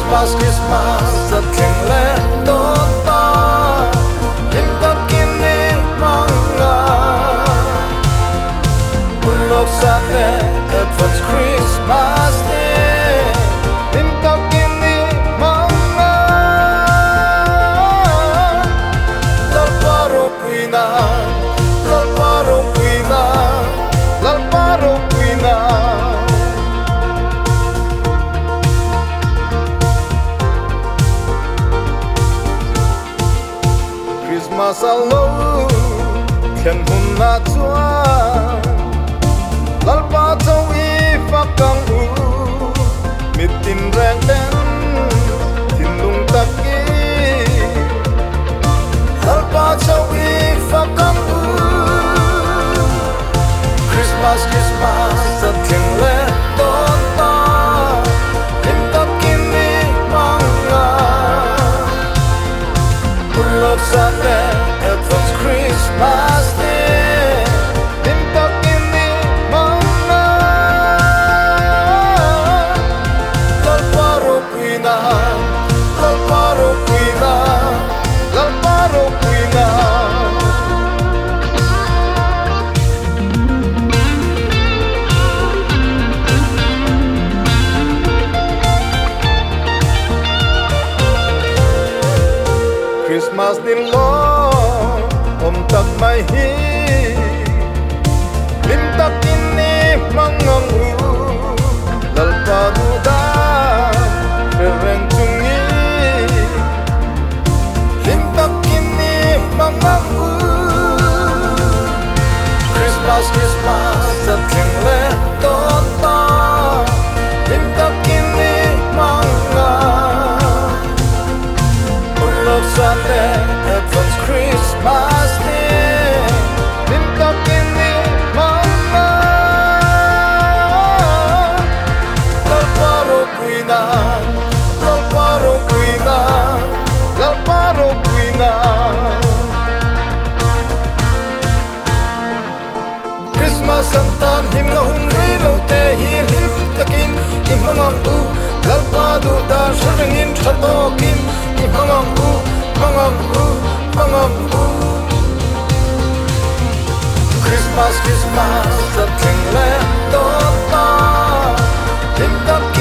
Christmas Christmas at king le to ta lim ta kini manga ulok sa te advance Christmas day lim ta kini manga lal paro puina lal paro puina lal paro puina. Christmas alone khen hun na chuan lalpa chau i fakang u mit tin reng den tin lung taki lalpa chau i fakang u Christmas Christmas at king le ton ta lim takin ni manga ulok sa te advance Christmas day lim takin ni manga lal paro puina lal paro puina lal paro puina. Christmas din lo om tak mai hi lim tak ini mangang u lal pa du da reng chungi lim tak ini mangang u Christmas Christmas at king le to ta lim tak ini manga Sunday, advance Christmas day lim takin ni mama lal paro puina lal paro puina lal paro puina. Christmas santan him na hun ri lo te hi lim takin imangam u lal pa du da shringin thatokin imangam u Christmas Christmas at king le to ta lim tak